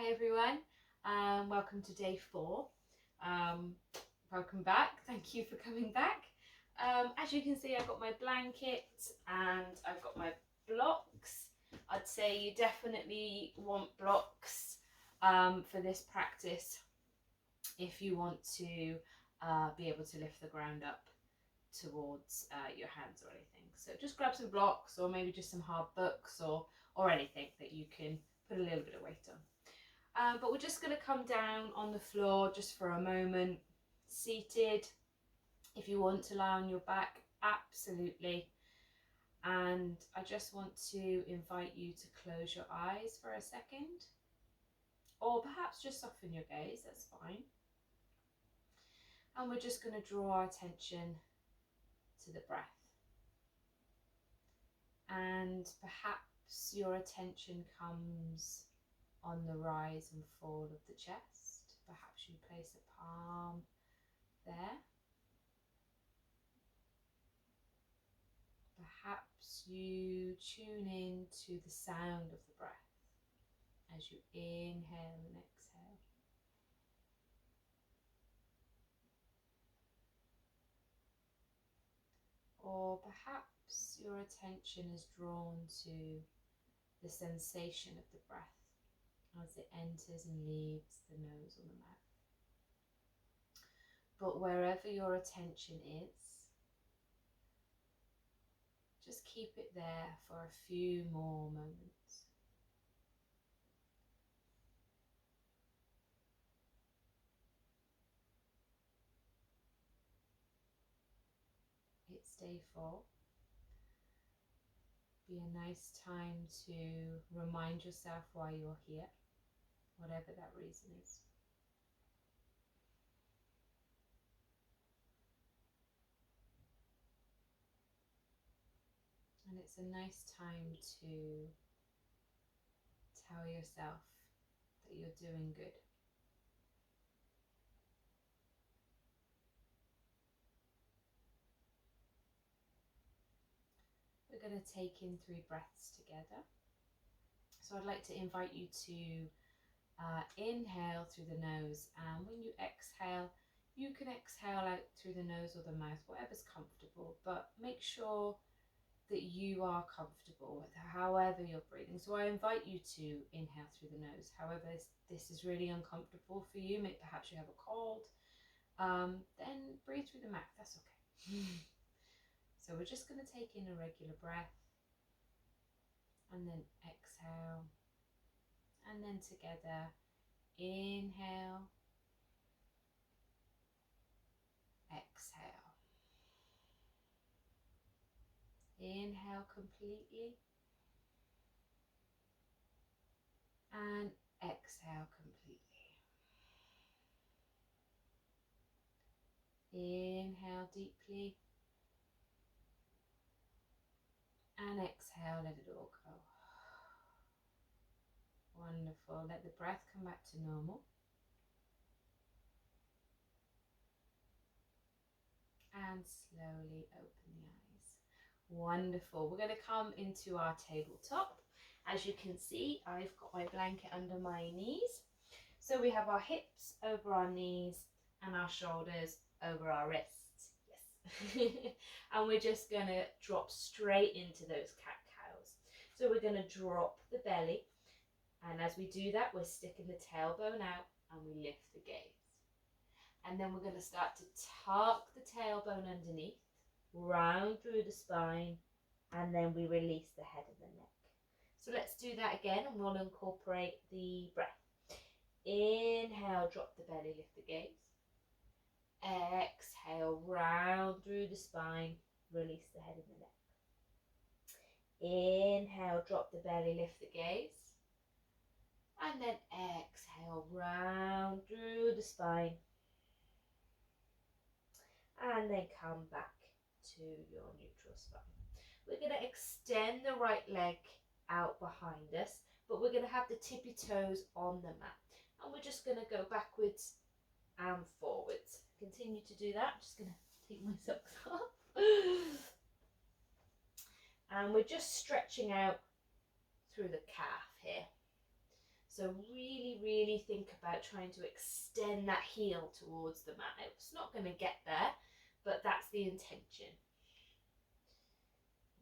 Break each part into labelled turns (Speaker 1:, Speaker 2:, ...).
Speaker 1: Hi everyone, welcome to day 4. Welcome back, thank you for coming back. As you can see, I've got my blanket and I've got my blocks. I'd say you definitely want blocks for this practice if you want to be able to lift the ground up towards your hands or anything. So just grab some blocks or maybe just some hard books or anything that you can put a little bit of weight on. But we're just going to come down on the floor just for a moment, seated. If you want to lie on your back, absolutely. And I just want to invite you to close your eyes for a second, or perhaps just soften your gaze, that's fine. And we're just going to draw our attention to the breath. And perhaps your attention comes on the rise and fall of the chest. Perhaps you place a palm there. Perhaps you tune in to the sound of the breath as you inhale and exhale. Or perhaps your attention is drawn to the sensation of the breath as it enters and leaves the nose or the mouth. But wherever your attention is, just keep it there for a few more moments. It's day 4. Be a nice time to remind yourself why you're here, whatever that reason is. And it's a nice time to tell yourself that you're doing good. We're going to take in 3 breaths together. So I'd like to invite you to inhale through the nose, and when you exhale, you can exhale out through the nose or the mouth, whatever's comfortable, but make sure that you are comfortable with however you're breathing. So I invite you to inhale through the nose. However, this is really uncomfortable for you, maybe perhaps you have a cold, then breathe through the mouth, that's okay. So we're just going to take in a regular breath and then exhale, and then together, inhale, exhale. Inhale completely and exhale completely. Inhale deeply and exhale, let it all go. Wonderful. Let the breath come back to normal. And slowly open the eyes. Wonderful. We're going to come into our tabletop. As you can see, I've got my blanket under my knees. So we have our hips over our knees and our shoulders over our wrists. Yes. And we're just going to drop straight into those cat-cows. So we're going to drop the belly. And as we do that, we're sticking the tailbone out and we lift the gaze. And then we're going to start to tuck the tailbone underneath, round through the spine, and then we release the head and the neck. So let's do that again, and we'll incorporate the breath. Inhale, drop the belly, lift the gaze. Exhale, round through the spine, release the head and the neck. Inhale, drop the belly, lift the gaze. And then exhale, round through the spine. And then come back to your neutral spine. We're going to extend the right leg out behind us, but we're going to have the tippy toes on the mat. And we're just going to go backwards and forwards. Continue to do that. I'm just going to take my socks off. And we're just stretching out through the calf here. So really, really think about trying to extend that heel towards the mat. It's not going to get there, but that's the intention.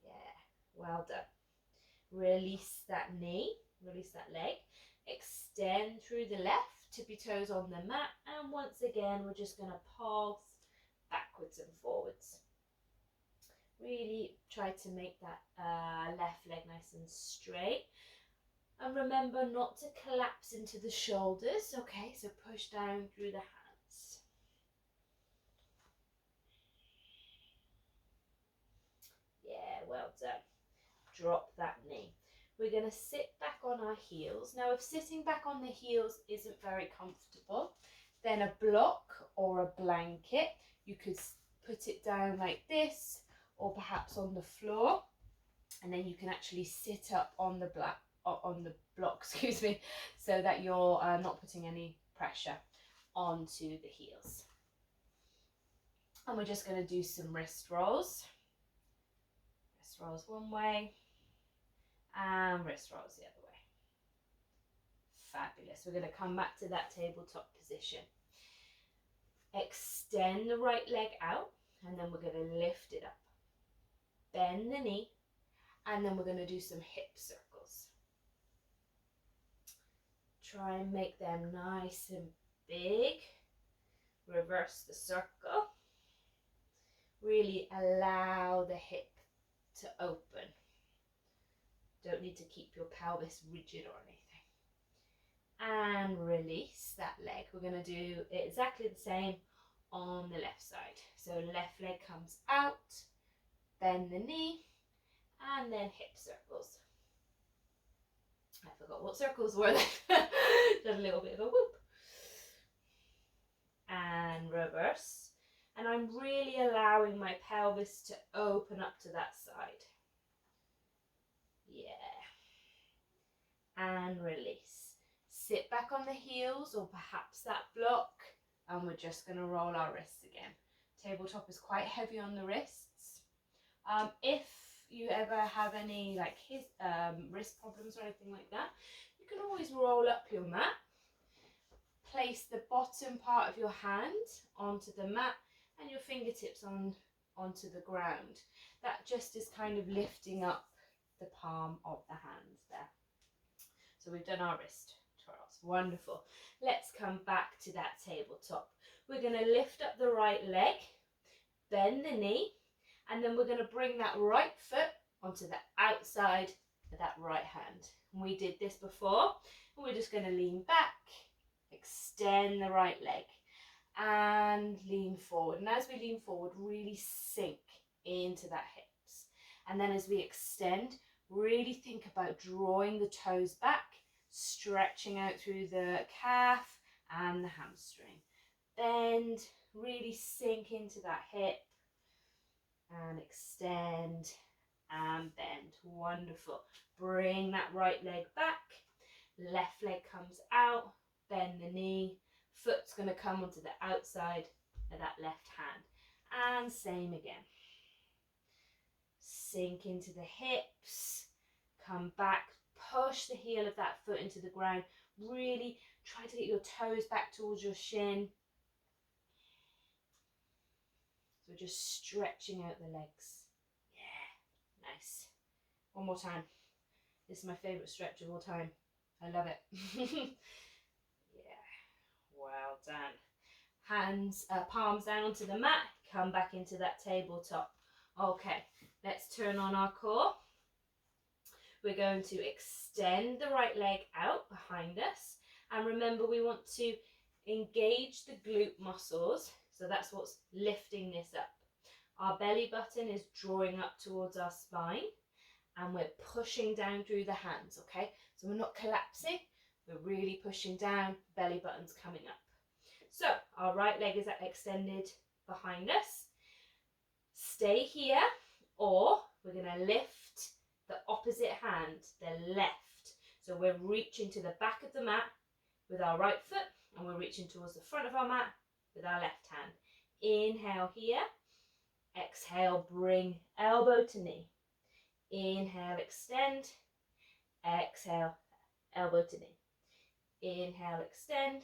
Speaker 1: Yeah, well done. Release that knee, release that leg. Extend through the left, tippy toes on the mat. And once again, we're just going to pulse backwards and forwards. Really try to make that left leg nice and straight. And remember not to collapse into the shoulders, okay? So push down through the hands. Yeah, well done. Drop that knee. We're going to sit back on our heels. Now, if sitting back on the heels isn't very comfortable, then a block or a blanket, you could put it down like this, or perhaps on the floor, and then you can actually sit up on the block, excuse me, so that you're not putting any pressure onto the heels. And we're just going to do some wrist rolls. Wrist rolls one way and wrist rolls the other way. Fabulous. We're going to come back to that tabletop position. Extend the right leg out, and then we're going to lift it up. Bend the knee, and then we're going to do some hip circles. Try and make them nice and big. Reverse the circle. Really allow the hip to open. Don't need to keep your pelvis rigid or anything. And release that leg. We're going to do exactly the same on the left side. So left leg comes out, bend the knee, and then hip circles. I forgot what circles were then. Just a little bit of a whoop. And reverse. And I'm really allowing my pelvis to open up to that side. Yeah. And release. Sit back on the heels or perhaps that block, and we're just going to roll our wrists again. Tabletop is quite heavy on the wrists. If you ever have any like wrist problems or anything like that, you can always roll up your mat. Place the bottom part of your hand onto the mat and your fingertips onto the ground. That just is kind of lifting up the palm of the hands there. So we've done our wrist twirls. Wonderful. Let's come back to that tabletop. We're going to lift up the right leg, bend the knee, and then we're going to bring that right foot onto the outside of that right hand. And we did this before, and we're just going to lean back, extend the right leg, and lean forward. And as we lean forward, really sink into that hips. And then as we extend, really think about drawing the toes back, stretching out through the calf and the hamstring. Bend, really sink into that hip, and extend and bend. Wonderful. Bring that right leg back, left leg comes out, bend the knee, foot's going to come onto the outside of that left hand, and same again. Sink into the hips, come back, push the heel of that foot into the ground, really try to get your toes back towards your shin. So we're just stretching out the legs. Yeah, nice. One more time. This is my favourite stretch of all time. I love it. Yeah, well done. Hands, palms down onto the mat. Come back into that tabletop. Okay, let's turn on our core. We're going to extend the right leg out behind us. And remember, we want to engage the glute muscles. So that's what's lifting this up. Our belly button is drawing up towards our spine, and we're pushing down through the hands, okay? So we're not collapsing, we're really pushing down, belly button's coming up. So our right leg is extended behind us. Stay here, or we're gonna lift the opposite hand, the left. So we're reaching to the back of the mat with our right foot, and we're reaching towards the front of our mat with our left hand. Inhale here, exhale, bring elbow to knee. Inhale, extend, exhale, elbow to knee. Inhale, extend.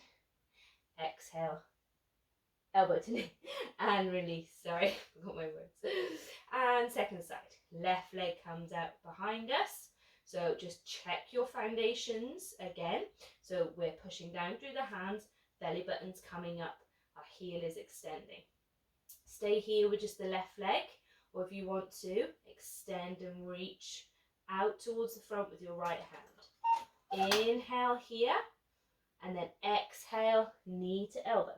Speaker 1: Exhale, elbow to knee, and release. Sorry, forgot my words. And second side, left leg comes out behind us. So just check your foundations again. So we're pushing down through the hands, belly button's coming up, our heel is extending. Stay here with just the left leg, or if you want to, extend and reach out towards the front with your right hand. Inhale here, and then exhale, knee to elbow.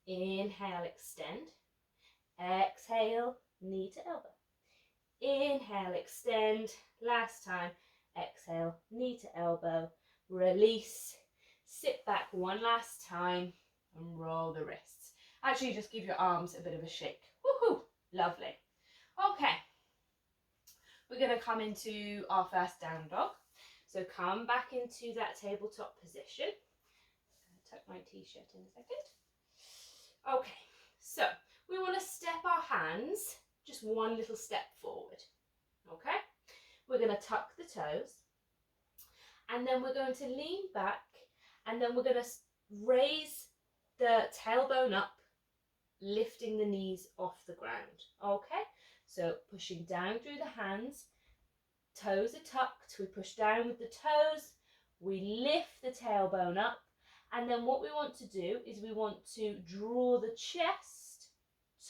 Speaker 1: Inhale, extend. Exhale, knee to elbow. Inhale, extend. Last time. Exhale, knee to elbow. Release. Sit back one last time and roll the wrists. Actually, just give your arms a bit of a shake. Woohoo! Lovely. Okay. We're going to come into our first down dog. So come back into that tabletop position. Tuck my t-shirt in a second. Okay, so we want to step our hands just one little step forward. Okay, we're going to tuck the toes, and then we're going to lean back, and then we're going to raise the tailbone up, lifting the knees off the ground. Okay, so pushing down through the hands, toes are tucked, we push down with the toes, we lift the tailbone up, and then what we want to do is we want to draw the chest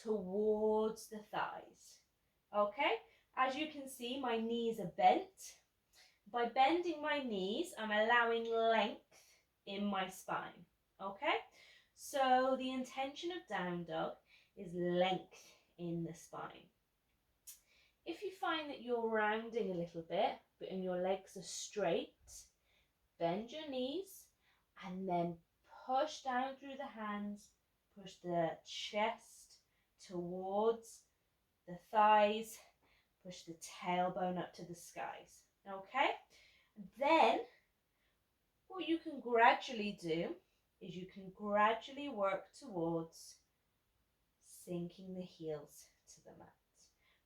Speaker 1: towards the thighs. Okay, as you can see, my knees are bent. By bending my knees, I'm allowing length in my spine. Okay, so the intention of down dog is length in the spine. If you find that you're rounding a little bit, and your legs are straight, bend your knees and then push down through the hands, push the chest towards the thighs, push the tailbone up to the skies. Okay? Then what you can gradually do is you can gradually work towards sinking the heels to the mat.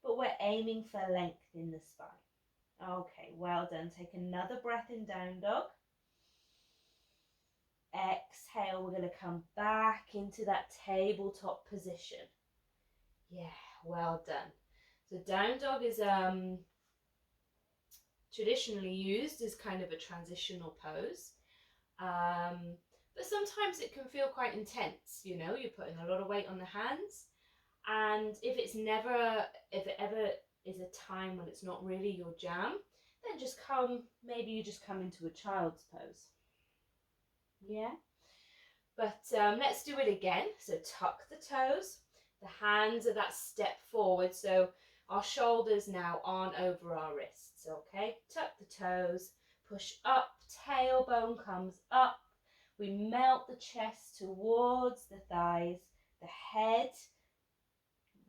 Speaker 1: But we're aiming for length in the spine. Okay, well done. Take another breath in down dog. Exhale, we're going to come back into that tabletop position. Yeah, well done. So down dog is traditionally used as kind of a transitional pose. But sometimes it can feel quite intense, you know, you're putting a lot of weight on the hands. And if it ever is a time when it's not really your jam, then maybe you just come into a child's pose. Yeah, but let's do it again. So tuck the toes, the hands are that step forward, so our shoulders now aren't over our wrists. Okay, tuck the toes, push up, tailbone comes up, we melt the chest towards the thighs, the head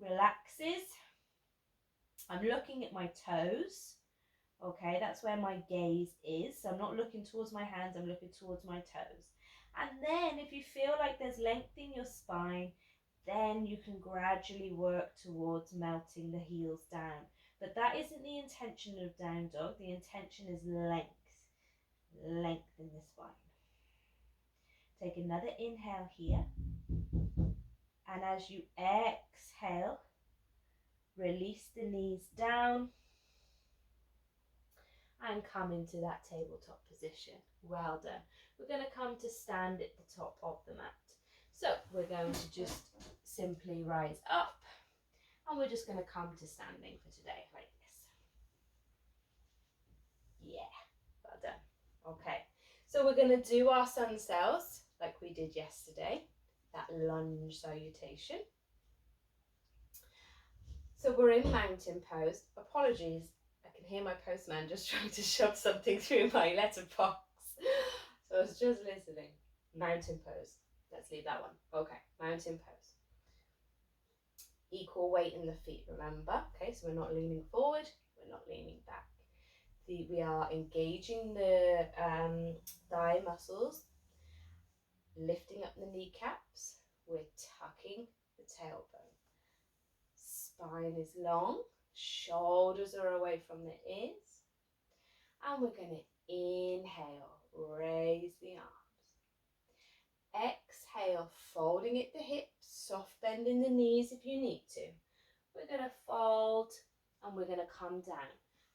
Speaker 1: relaxes. I'm looking at my toes. Okay, that's where my gaze is. So I'm not looking towards my hands, I'm looking towards my toes. And then if you feel like there's length in your spine, then you can gradually work towards melting the heels down. But that isn't the intention of down dog. The intention is length in the spine. Take another inhale here. And as you exhale, release the knees down and come into that tabletop position. Well done. We're going to come to stand at the top of the mat. So we're going to just simply rise up and we're just going to come to standing for today like this. Yeah, well done. Okay, so we're going to do our sun cells like we did yesterday, that lunge salutation. So we're in mountain pose. Apologies, I can hear my postman just trying to shove something through my letterbox. So I was just listening. Mountain pose. Let's leave that one. Okay, mountain pose. Equal weight in the feet, remember? Okay, so we're not leaning forward, we're not leaning back. We are engaging the thigh muscles, lifting up the kneecaps, we're tucking the tailbone. Spine is long, shoulders are away from the ears, and we're going to inhale, raise the arms. Exhale, folding at the hips, soft bending the knees if you need to. We're going to fold and we're going to come down.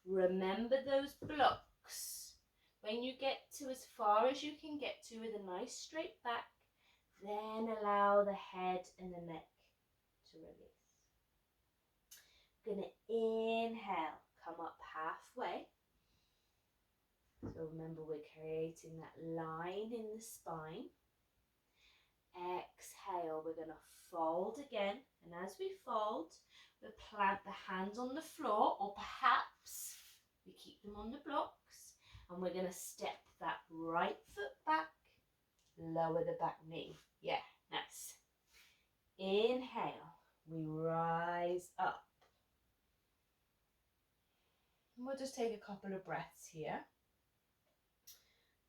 Speaker 1: Remember those blocks. When you get to as far as you can get to with a nice straight back, then allow the head and the neck to release. We're going to inhale, come up halfway. So remember, we're creating that line in the spine. Exhale, we're going to fold again. And as we fold, we'll plant the hands on the floor, or perhaps we keep them on the blocks. And we're going to step that right foot back, lower the back knee. Yeah, nice. Inhale, we rise up. And we'll just take a couple of breaths here.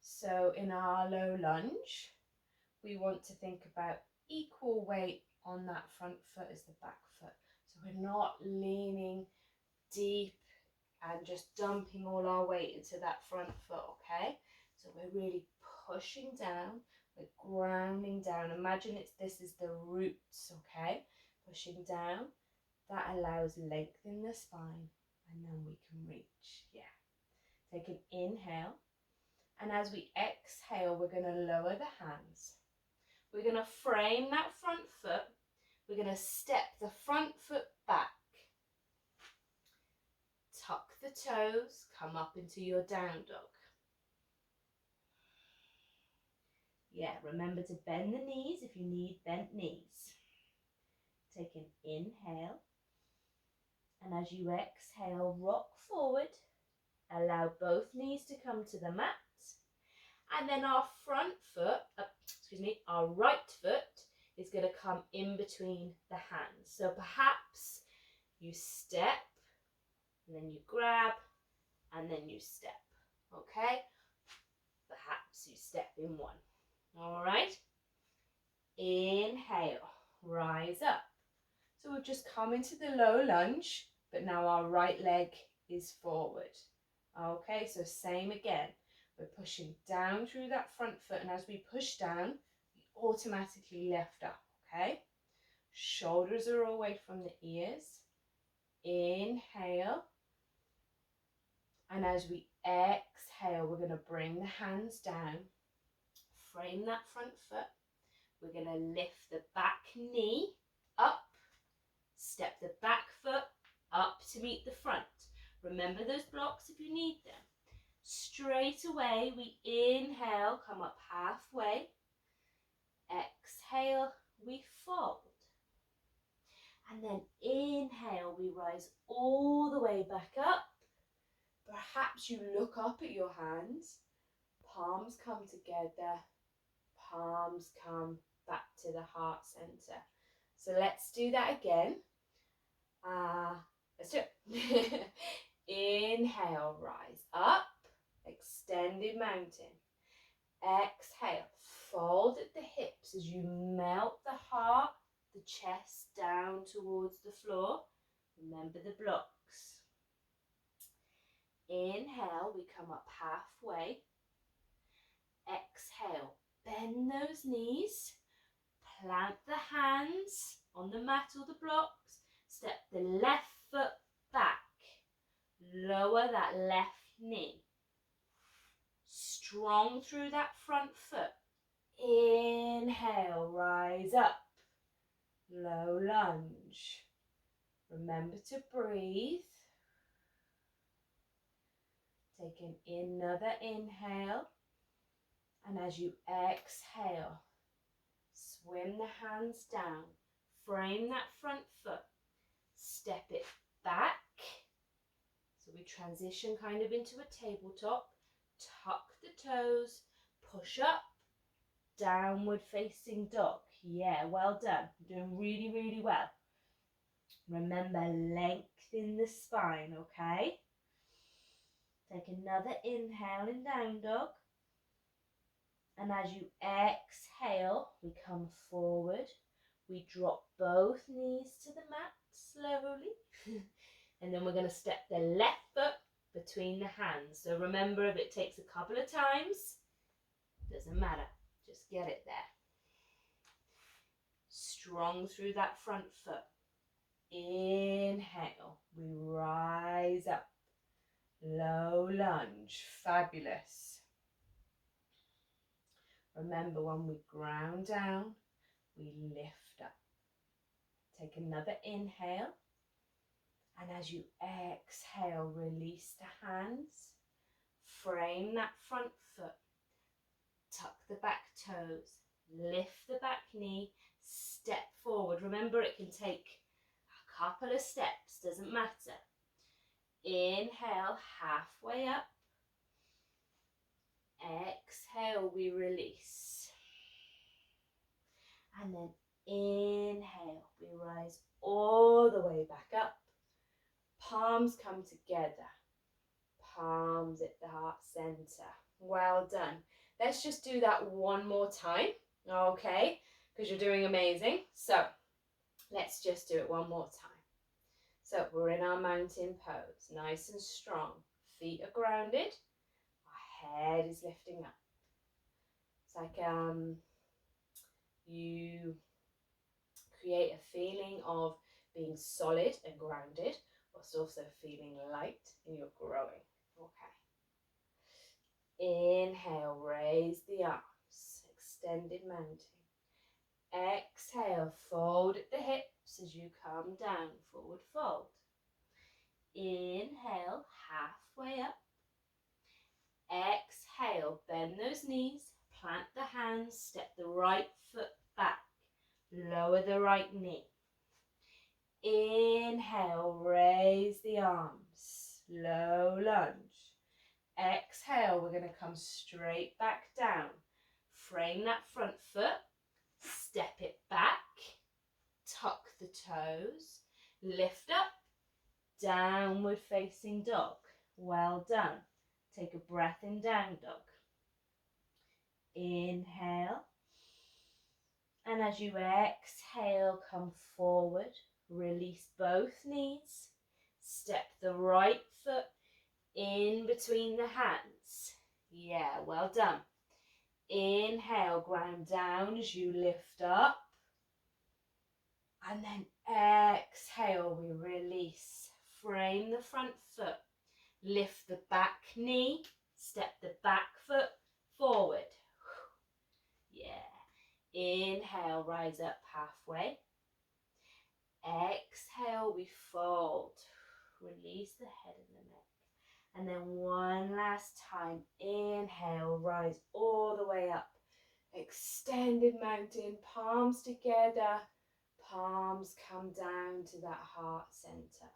Speaker 1: So in our low lunge, we want to think about equal weight on that front foot as the back foot. So we're not leaning deep and just dumping all our weight into that front foot, okay? So we're really pushing down, we're grounding down. Imagine this is the roots, okay? Pushing down, that allows length in the spine, and then we can reach, yeah. Take an inhale, and as we exhale, we're gonna lower the hands. We're gonna frame that front foot, we're gonna step the front foot back. Tuck the toes, come up into your down dog. Yeah, remember to bend the knees if you need bent knees. Take an inhale, and as you exhale, rock forward. Allow both knees to come to the mat, and then our our right foot is going to come in between the hands. So perhaps you step, and then you grab, and then you step, okay? Perhaps you step in one, all right? Inhale, rise up. So we've just come into the low lunge, but now our right leg is forward. Okay, so same again. We're pushing down through that front foot, and as we push down, we automatically lift up, okay? Shoulders are away from the ears. Inhale. And as we exhale, we're going to bring the hands down, frame that front foot. We're going to lift the back knee up, step the back foot up to meet the front. Remember those blocks if you need them. Straight away, we inhale, come up halfway. Exhale, we fold. And then inhale, we rise all the way back up. Perhaps you look up at your hands, palms come together, palms come back to the heart center. So let's do that again. Let's do it. Inhale, rise up, extended mountain. Exhale, fold at the hips as you melt the heart, the chest down towards the floor. Remember the blocks. Inhale, we come up halfway. Exhale, bend those knees, plant the hands on the mat or the blocks, step the left foot back, lower that left knee, strong through that front foot. Inhale, rise up, low lunge. Remember to breathe. Take another inhale, and as you exhale, swim the hands down, frame that front foot, step it back. So we transition kind of into a tabletop, tuck the toes, push up, downward facing dog. Yeah, well done. You're doing really, really well. Remember, lengthen the spine, okay? Take another inhale in down dog. And as you exhale, we come forward. We drop both knees to the mat slowly. And then we're going to step the left foot between the hands. So remember, if it takes a couple of times, matter. Just get it there. Strong through that front foot. Inhale, we rise up. Low lunge, fabulous. Remember, when we ground down, we lift up. Take another inhale. And as you exhale, release the hands. Frame that front foot. Tuck the back toes. Lift the back knee. Step forward. Remember, it can take a couple of steps, doesn't matter. Inhale, halfway up. Exhale, we release. And then inhale, we rise all the way back up. Palms come together. Palms at the heart center. Well done. Let's just do that one more time, okay? Because you're doing amazing. So let's just do it one more time. So we're in our mountain pose, nice and strong. Feet are grounded. Our head is lifting up. It's like you create a feeling of being solid and grounded, whilst also feeling light, and you're growing. Okay. Inhale, raise the arms, extended mountain. Exhale, fold at the hips as you come down, forward fold. Inhale, halfway up. Exhale, bend those knees, plant the hands, step the right foot back, lower the right knee. Inhale, raise the arms, low lunge. Exhale, we're going to come straight back down. Frame that front foot, step it back, tuck the toes, lift up, downward facing dog. Well done. Take a breath in down dog. Inhale. And as you exhale, come forward. Release both knees. Step the right foot in between the hands. Yeah, well done. Inhale, ground down as you lift up. And then exhale, we release. Frame the front foot. Lift the back knee. Step the back foot forward. Yeah. Inhale, rise up halfway. Exhale, we fold. Release the head and the neck. And then one last time. Inhale, rise all the way up. Extended mountain, palms together. Palms come down to that heart center.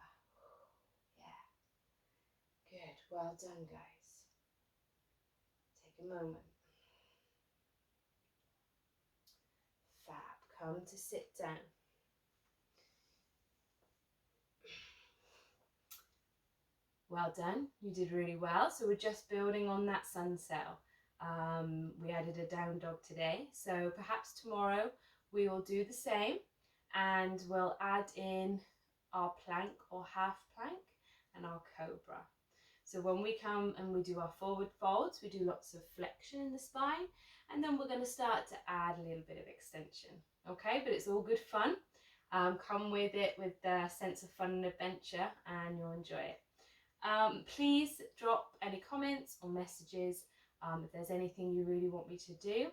Speaker 1: Yeah. Good. Well done, guys. Take a moment. Fab. Come to sit down. Well done. You did really well. So we're just building on that sun cell. We added a down dog today. So perhaps tomorrow we will do the same, and we'll add in our plank or half plank and our cobra. So when we come and we do our forward folds, we do lots of flexion in the spine, and then we're going to start to add a little bit of extension. Okay, but it's all good fun. Come with it with the sense of fun and adventure, and you'll enjoy it. Please drop any comments or messages if there's anything you really want me to do.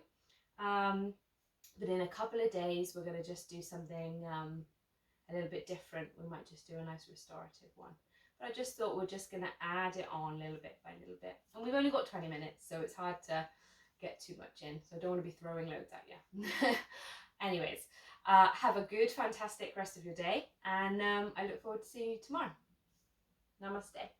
Speaker 1: But in a couple of days, we're going to just do something a little bit different. We might just do a nice restorative one. But I just thought we're just going to add it on little bit by little bit. And we've only got 20 minutes, so it's hard to get too much in. So I don't want to be throwing loads at you. Anyways, have a good, fantastic rest of your day. And I look forward to seeing you tomorrow. Namaste.